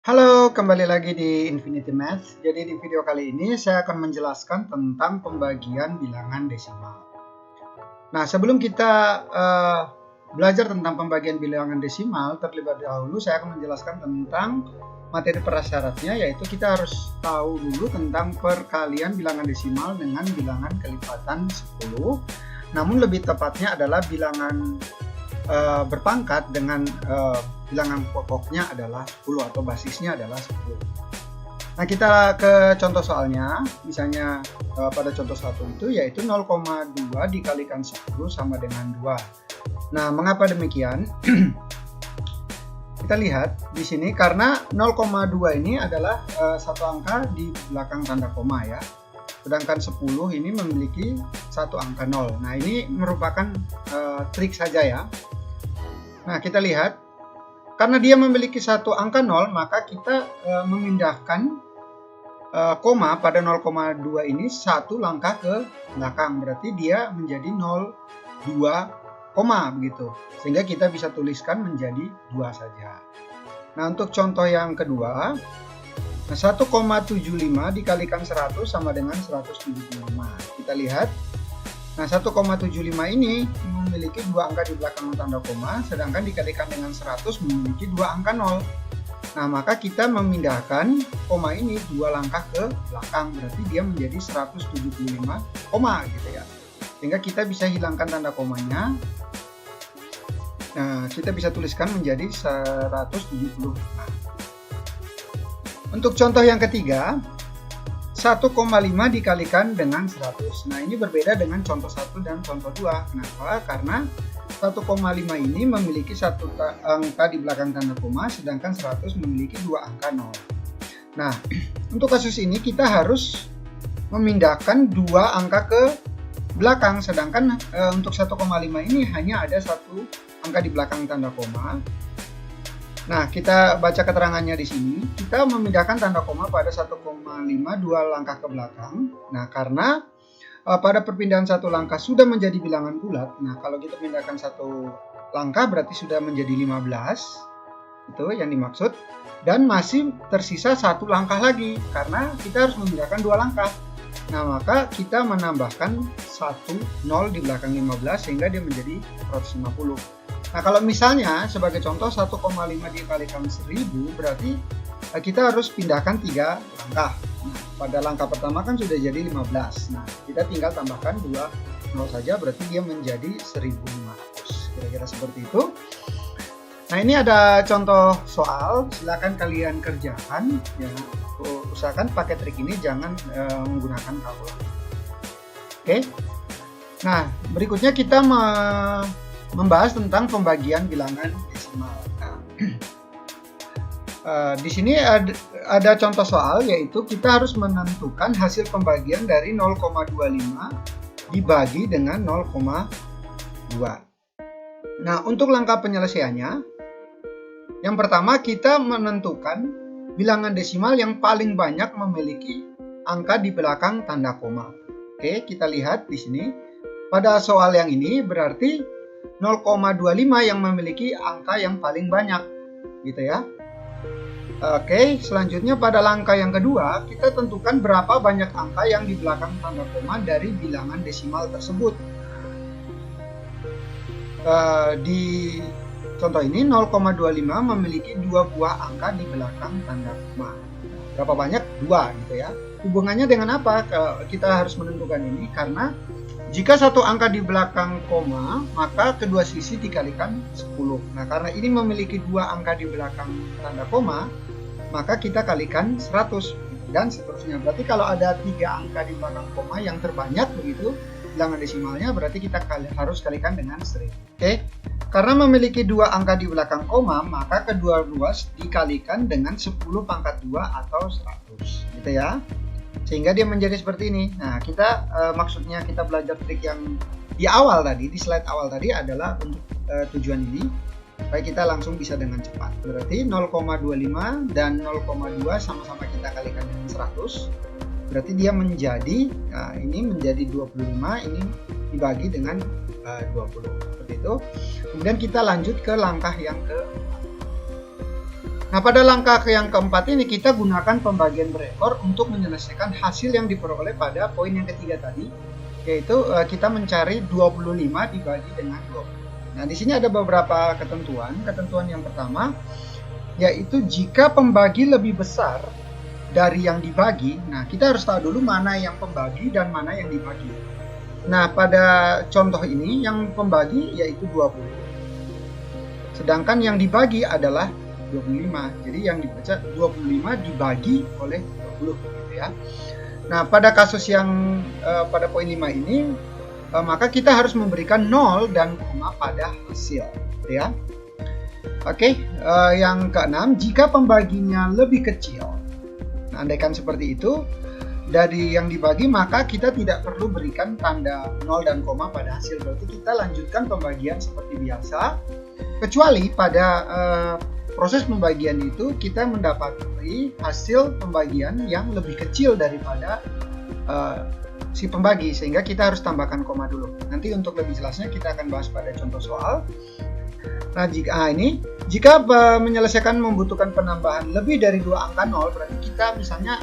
Halo, kembali lagi di Infinity Math. Jadi di video kali ini saya akan menjelaskan tentang pembagian bilangan desimal. Nah, sebelum kita belajar tentang pembagian bilangan desimal, terlebih dahulu saya akan menjelaskan tentang materi prasyaratnya, yaitu kita harus tahu dulu tentang perkalian bilangan desimal dengan bilangan kelipatan 10. Namun lebih tepatnya adalah bilangan berpangkat dengan bilangan pokoknya adalah 10 atau basisnya adalah 10. Nah, kita ke contoh soalnya. Misalnya pada contoh 1 itu yaitu 0,2 dikalikan 10 sama dengan 2. Nah, mengapa demikian? Kita lihat di sini karena 0,2 ini adalah satu angka di belakang tanda koma ya. Sedangkan 10 ini memiliki satu angka 0. Nah, ini merupakan trik saja ya. Nah, kita lihat, karena dia memiliki satu angka 0, maka kita memindahkan koma pada 0,2 ini satu langkah ke belakang. Berarti dia menjadi 0,2 koma begitu. Sehingga kita bisa tuliskan menjadi 2 saja. Nah, untuk contoh yang kedua, 1,75 dikalikan 100 sama dengan 175. Kita lihat. Nah, 1,75 ini memiliki dua angka di belakang tanda koma, sedangkan dikalikan dengan 100 memiliki dua angka 0. Nah, maka kita memindahkan koma ini dua langkah ke belakang, berarti dia menjadi 175 koma gitu ya. Sehingga kita bisa hilangkan tanda komanya. Nah, kita bisa tuliskan menjadi 175. Untuk contoh yang ketiga, 1,5 dikalikan dengan 100. Nah, ini berbeda dengan contoh 1 dan contoh 2. Kenapa? Karena 1,5 ini memiliki satu angka di belakang tanda koma, sedangkan 100 memiliki dua angka 0. Nah, untuk kasus ini kita harus memindahkan dua angka ke belakang, sedangkan untuk 1,5 ini hanya ada satu angka di belakang tanda koma. Nah, kita baca keterangannya di sini. Kita memindahkan tanda koma pada 1,5 dua langkah ke belakang. Nah, karena pada perpindahan satu langkah sudah menjadi bilangan bulat. Nah, kalau kita pindahkan satu langkah berarti sudah menjadi 15. Itu yang dimaksud. Dan masih tersisa satu langkah lagi karena kita harus memindahkan dua langkah. Nah, maka kita menambahkan 1 0 di belakang 15 sehingga dia menjadi 150. Nah, kalau misalnya sebagai contoh 1,5 dikalikan 1000 berarti kita harus pindahkan 3 langkah. Nah, pada langkah pertama kan sudah jadi 15. Nah, kita tinggal tambahkan 2 0 saja berarti dia menjadi 1500. Kira-kira seperti itu. Nah, ini ada contoh soal, silakan kalian kerjakan ya. Usahakan pakai trik ini, jangan menggunakan kalkulator. Oke. Nah, berikutnya kita membahas tentang pembagian bilangan desimal. Nah, di sini ada contoh soal, yaitu kita harus menentukan hasil pembagian dari 0,25 dibagi dengan 0,2. Nah, untuk langkah penyelesaiannya, yang pertama kita menentukan bilangan desimal yang paling banyak memiliki angka di belakang tanda koma. Oke, kita lihat di sini. Pada soal yang ini berarti 0,25 yang memiliki angka yang paling banyak, gitu ya. Oke, selanjutnya pada langkah yang kedua, kita tentukan berapa banyak angka yang di belakang tanda koma dari bilangan desimal tersebut. Di contoh ini 0,25 memiliki dua buah angka di belakang tanda koma. Berapa banyak? 2, gitu ya. Hubungannya dengan apa? Kita harus menentukan ini karena jika satu angka di belakang koma, maka kedua sisi dikalikan 10. Nah, karena ini memiliki dua angka di belakang tanda koma, maka kita kalikan 100 dan seterusnya. Berarti kalau ada 3 angka di belakang koma yang terbanyak begitu bilangan desimalnya, berarti kita harus kalikan dengan 1000. Oke. Karena memiliki dua angka di belakang koma, maka kedua-dua dikalikan dengan 10 pangkat 2 atau 100. Gitu ya. Sehingga dia menjadi seperti ini. Nah, kita maksudnya kita belajar trik yang di awal tadi, di slide awal tadi adalah untuk tujuan ini, supaya kita langsung bisa dengan cepat. Berarti 0,25 dan 0,2 sama-sama kita kalikan dengan 100. Berarti dia menjadi, nah ini menjadi 25, ini dibagi dengan 20. Seperti itu. Kemudian kita lanjut ke langkah yang ke. Nah, pada langkah yang keempat ini kita gunakan pembagian berekor untuk menyelesaikan hasil yang diperoleh pada poin yang ketiga tadi, yaitu kita mencari 25 dibagi dengan 20. Nah, di sini ada beberapa ketentuan. Ketentuan yang pertama yaitu jika pembagi lebih besar dari yang dibagi, nah kita harus tahu dulu mana yang pembagi dan mana yang dibagi. Nah, pada contoh ini yang pembagi yaitu 20. Sedangkan yang dibagi adalah 25. Jadi yang dibaca 25 dibagi oleh 20 gitu ya. Nah, pada kasus yang pada poin 5 ini maka kita harus memberikan 0 dan koma pada hasil gitu ya. Oke, yang keenam, jika pembaginya lebih kecil. Nah, andaikan seperti itu dari yang dibagi, maka kita tidak perlu berikan tanda 0 dan koma pada hasil. Berarti kita lanjutkan pembagian seperti biasa. Kecuali pada proses pembagian itu kita mendapati hasil pembagian yang lebih kecil daripada si pembagi, sehingga kita harus tambahkan koma dulu. Nanti untuk lebih jelasnya kita akan bahas pada contoh soal. Nah, jika menyelesaikan membutuhkan penambahan lebih dari 2 angka 0, berarti kita misalnya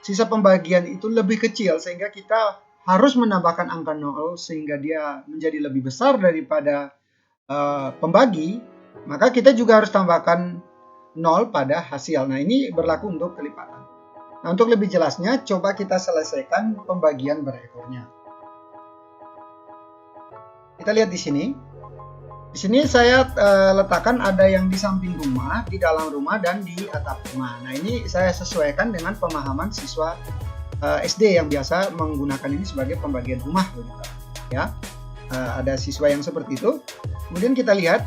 sisa pembagian itu lebih kecil sehingga kita harus menambahkan angka 0 sehingga dia menjadi lebih besar daripada pembagi, maka kita juga harus tambahkan 0 pada hasil. Nah, ini berlaku untuk kelipatan. Nah, untuk lebih jelasnya, coba kita selesaikan pembagian berekornya. Kita lihat di sini. Di sini saya letakkan ada yang di samping rumah, di dalam rumah, dan di atap rumah. Nah, ini saya sesuaikan dengan pemahaman siswa SD yang biasa menggunakan ini sebagai pembagian rumah, begitu ya. Ada siswa yang seperti itu. Kemudian kita lihat,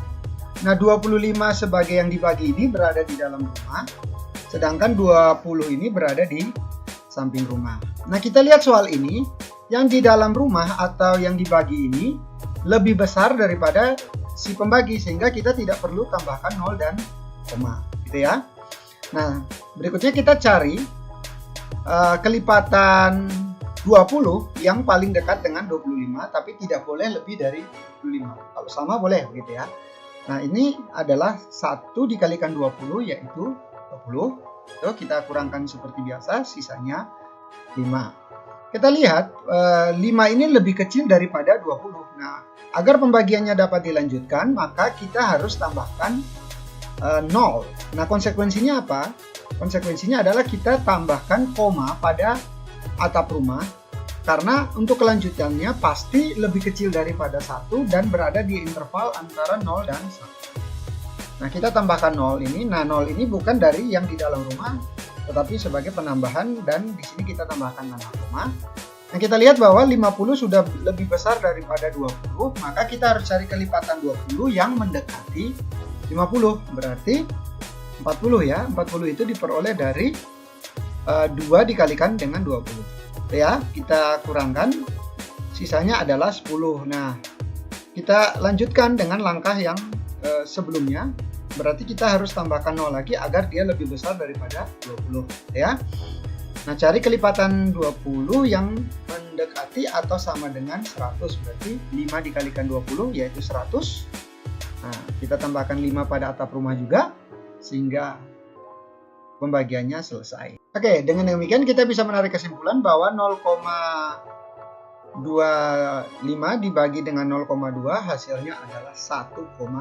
nah 25 sebagai yang dibagi ini berada di dalam rumah, sedangkan 20 ini berada di samping rumah. Nah, kita lihat soal ini, yang di dalam rumah atau yang dibagi ini lebih besar daripada si pembagi, sehingga kita tidak perlu tambahkan 0 dan koma, gitu ya. Nah, berikutnya kita cari kelipatan 20 yang paling dekat dengan 25, tapi tidak boleh lebih dari 25. Kalau sama boleh, begitu ya. Nah, ini adalah 1 dikalikan 20, yaitu 20. Itu kita kurangkan seperti biasa, sisanya 5. Kita lihat 5 ini lebih kecil daripada 20. Nah, agar pembagiannya dapat dilanjutkan, maka kita harus tambahkan 0. Nah, konsekuensinya apa? Konsekuensinya adalah kita tambahkan koma pada atap rumah, karena untuk kelanjutannya pasti lebih kecil daripada 1 dan berada di interval antara 0 dan 1. Nah, kita tambahkan 0 ini. Nah, 0 ini bukan dari yang di dalam rumah, tetapi sebagai penambahan, dan di sini kita tambahkan tanda koma. Nah, kita lihat bahwa 50 sudah lebih besar daripada 20, maka kita harus cari kelipatan 20 yang mendekati 50. Berarti 40 ya. 40 itu diperoleh dari 2 dikalikan dengan 20. Ya, kita kurangkan, sisanya adalah 10. Nah, kita lanjutkan dengan langkah yang sebelumnya. Berarti kita harus tambahkan 0 lagi agar dia lebih besar daripada 20, ya. Nah, cari kelipatan 20 yang mendekati atau sama dengan 100. Berarti 5 dikalikan 20 yaitu 100. Nah, kita tambahkan 5 pada atap rumah juga sehingga pembagiannya selesai. Oke, dengan demikian kita bisa menarik kesimpulan bahwa 0,25 dibagi dengan 0,2 hasilnya adalah 1,2.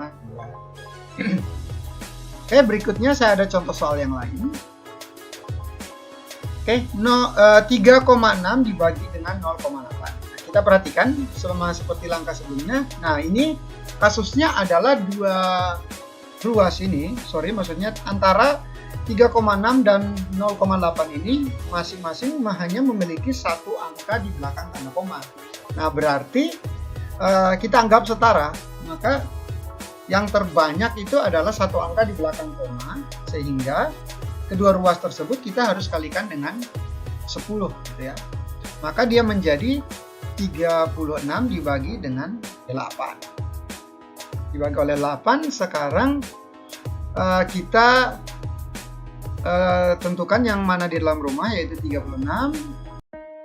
Oke, berikutnya saya ada contoh soal yang lain. Oke, 3,6 dibagi dengan 0,8. Nah, kita perhatikan sama seperti langkah sebelumnya. Nah, ini kasusnya adalah dua ruas ini, maksudnya antara 3,6 dan 0,8 ini masing-masing hanya memiliki satu angka di belakang tanda koma. Nah, berarti kita anggap setara, maka yang terbanyak itu adalah satu angka di belakang koma, sehingga kedua ruas tersebut kita harus kalikan dengan 10, gitu ya. Maka dia menjadi 36 dibagi dengan 8. Dibagi oleh 8, sekarang kita tentukan yang mana di dalam rumah, yaitu 36.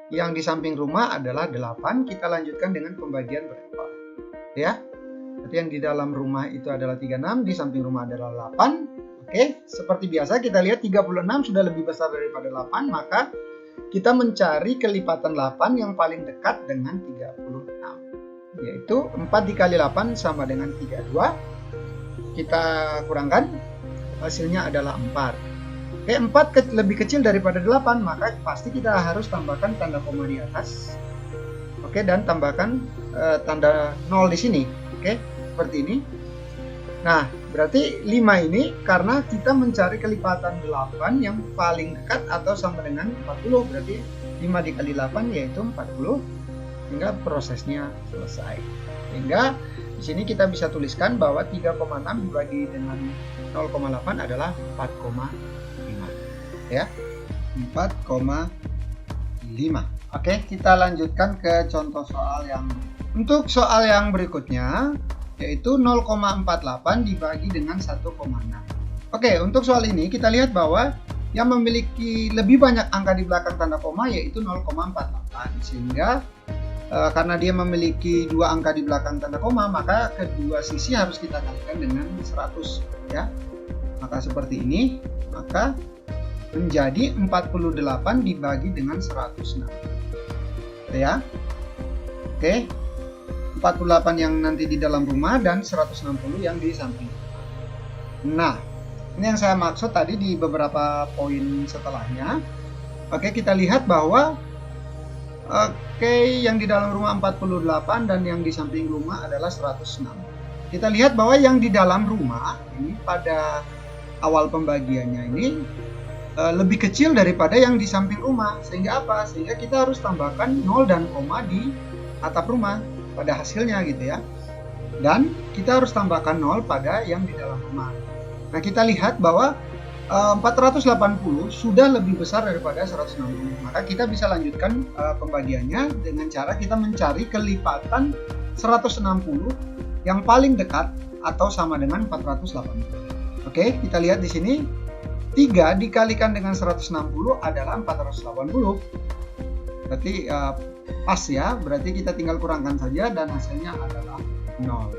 Yang di samping rumah adalah 8. Kita lanjutkan dengan pembagian berekor, ya. Berarti yang di dalam rumah itu adalah 36, di samping rumah adalah 8. Oke, seperti biasa kita lihat 36 sudah lebih besar daripada 8, maka kita mencari kelipatan 8 yang paling dekat dengan 36, yaitu 4 dikali 8 sama dengan 32. Kita kurangkan, hasilnya adalah 4. Oke, 4 lebih kecil daripada 8, maka pasti kita harus tambahkan tanda koma di atas. Oke, dan tambahkan tanda 0 di sini. Oke, seperti ini. Nah, berarti 5 ini karena kita mencari kelipatan 8 yang paling dekat atau sama dengan 40. Berarti 5 dikali 8 yaitu 40, hingga prosesnya selesai. Sehingga di sini kita bisa tuliskan bahwa 3,6 dibagi dengan 0,8 adalah 4,5. Ya, 4,5. Oke, kita lanjutkan ke contoh soal yang untuk soal yang berikutnya, yaitu 0,48 dibagi dengan 1,6. Oke, untuk soal ini kita lihat bahwa yang memiliki lebih banyak angka di belakang tanda koma yaitu 0,48. Sehingga karena dia memiliki dua angka di belakang tanda koma, maka kedua sisi harus kita kalikan dengan 100, ya. Maka seperti ini, maka menjadi 48 dibagi dengan 106. Ya. Oke. 48 yang nanti di dalam rumah dan 160 yang di samping. Nah, ini yang saya maksud tadi di beberapa poin setelahnya. Oke, kita lihat bahwa yang di dalam rumah 48 dan yang di samping rumah adalah 106. Kita lihat bahwa yang di dalam rumah ini pada awal pembagiannya ini lebih kecil daripada yang di samping rumah. Sehingga apa? Sehingga kita harus tambahkan 0 dan koma di atap rumah pada hasilnya gitu ya, dan kita harus tambahkan 0 pada yang di dalam rumah. Nah, kita lihat bahwa 480 sudah lebih besar daripada 160, maka kita bisa lanjutkan pembagiannya dengan cara kita mencari kelipatan 160 yang paling dekat atau sama dengan 480. Oke, kita lihat di sini 3 dikalikan dengan 160 adalah 480. Berarti pas ya, berarti kita tinggal kurangkan saja dan hasilnya adalah 0.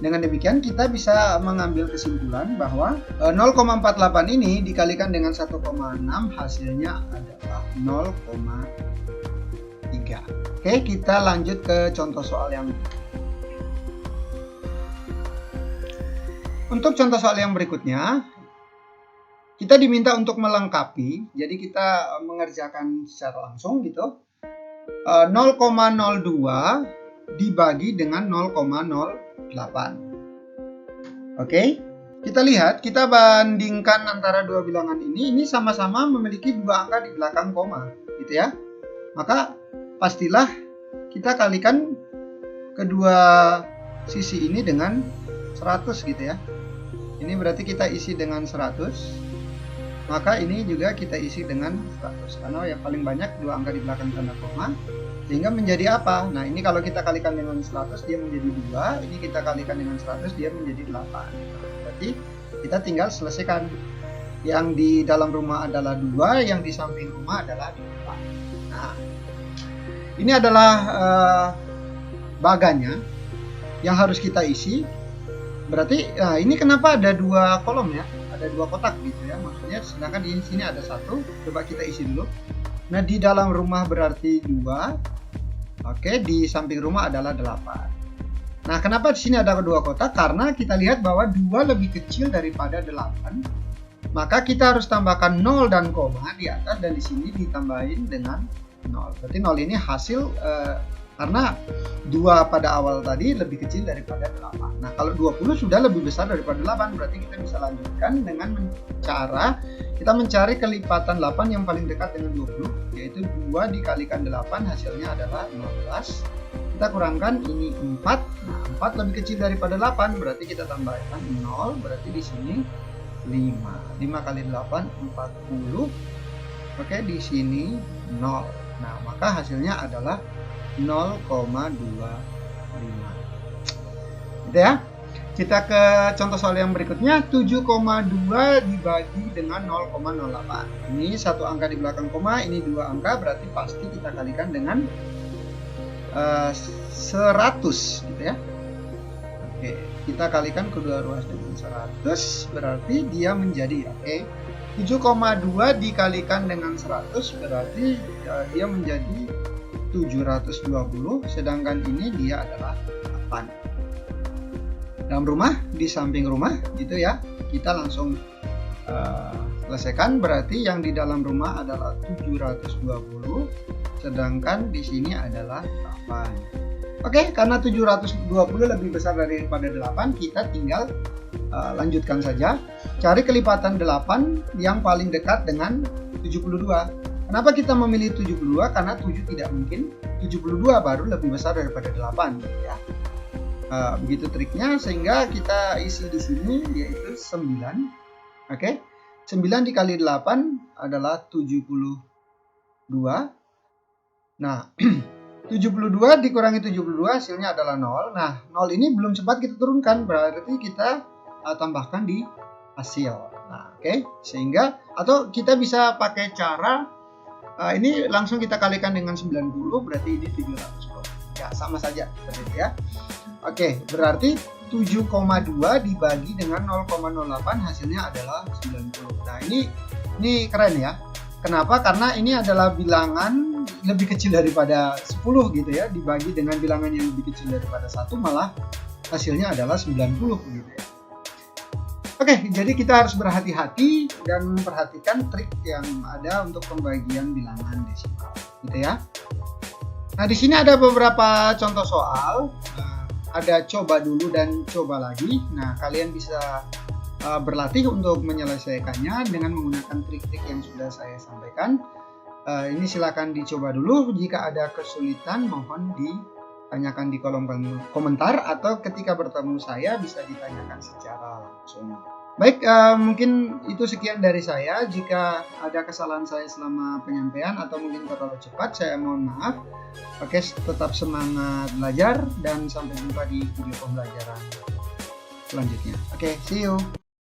Dengan demikian kita bisa mengambil kesimpulan bahwa 0,48 ini dikalikan dengan 1,6 hasilnya adalah 0,3. Oke, kita lanjut ke contoh soal yang untuk contoh soal yang berikutnya. Kita diminta untuk melengkapi, jadi kita mengerjakan secara langsung gitu. 0,02 dibagi dengan 0,08. Oke, kita lihat, kita bandingkan antara dua bilangan ini sama-sama memiliki dua angka di belakang koma, gitu ya. Maka pastilah kita kalikan kedua sisi ini dengan 100 gitu ya. Ini berarti kita isi dengan 100. Maka ini juga kita isi dengan 100, karena yang paling banyak dua angka di belakang tanda koma, sehingga menjadi apa? Nah, ini kalau kita kalikan dengan 100 dia menjadi 2, ini kita kalikan dengan 100 dia menjadi 8. Berarti kita tinggal selesaikan. Yang di dalam rumah adalah 2, yang di samping rumah adalah 8. Nah, ini adalah baganya yang harus kita isi. Berarti ini kenapa ada dua kolom ya? Ada dua kotak gitu ya, maksudnya, sedangkan di sini ada satu. Coba kita isi dulu. Nah, di dalam rumah berarti 2. Oke, di samping rumah adalah 8. Nah, kenapa di sini ada dua kotak? Karena kita lihat bahwa 2 lebih kecil daripada 8. Maka kita harus tambahkan 0 dan koma di atas, dan di sini ditambahin dengan 0. Berarti 0 ini hasil karena 2 pada awal tadi lebih kecil daripada 8. Nah, kalau 20 sudah lebih besar daripada 8, berarti kita bisa lanjutkan dengan cara kita mencari kelipatan 8 yang paling dekat dengan 20, yaitu 2 dikalikan 8 hasilnya adalah 15. Kita kurangkan ini 4. Nah, 4 lebih kecil daripada 8, berarti kita tambahkan 0, berarti di sini 5. 5 kali 8 40. Oke, di sini 0. Nah, maka hasilnya adalah 0,25. Gitu ya. Kita ke contoh soal yang berikutnya. 7,2 dibagi dengan 0,08. Ini satu angka di belakang koma, ini dua angka, berarti pasti kita kalikan dengan 100 gitu ya. Oke. Kita kalikan kedua ruas dengan 100, berarti dia menjadi, 7,2 dikalikan dengan 100 berarti dia menjadi 720, sedangkan ini dia adalah 8. Dalam rumah, di samping rumah gitu ya, kita langsung selesaikan. Berarti yang di dalam rumah adalah 720, sedangkan di sini adalah 8. Oke, karena 720 lebih besar daripada 8, kita tinggal lanjutkan saja. Cari kelipatan 8 yang paling dekat dengan 72. Kenapa kita memilih 72? Karena 7 tidak mungkin, 72 baru lebih besar daripada 8 gitu ya. Begitu triknya, sehingga kita isi di sini yaitu 9. Oke. 9 dikali 8 adalah 72. Nah, 72 dikurangi 72 hasilnya adalah 0. Nah, 0 ini belum sempat kita turunkan, berarti kita tambahkan di hasil. Nah, sehingga atau kita bisa pakai cara ini langsung kita kalikan dengan 90, berarti ini 720. Ya, sama saja seperti itu ya. Berarti 7,2 dibagi dengan 0,08 hasilnya adalah 90. Nah, ini keren ya. Kenapa? Karena ini adalah bilangan lebih kecil daripada 10 gitu ya, dibagi dengan bilangan yang lebih kecil daripada 1 malah hasilnya adalah 90 gitu ya. Jadi kita harus berhati-hati dan memperhatikan trik yang ada untuk pembagian bilangan desimal gitu ya. Nah, di sini ada beberapa contoh soal. Ada coba dulu dan coba lagi. Nah, kalian bisa berlatih untuk menyelesaikannya dengan menggunakan trik-trik yang sudah saya sampaikan. Ini silakan dicoba dulu. Jika ada kesulitan, mohon ditanyakan di kolom komentar, atau ketika bertemu saya bisa ditanyakan secara langsung. Baik, mungkin itu sekian dari saya. Jika ada kesalahan saya selama penyampaian atau mungkin terlalu cepat, saya mohon maaf. Tetap semangat belajar dan sampai jumpa di video pembelajaran selanjutnya. See you.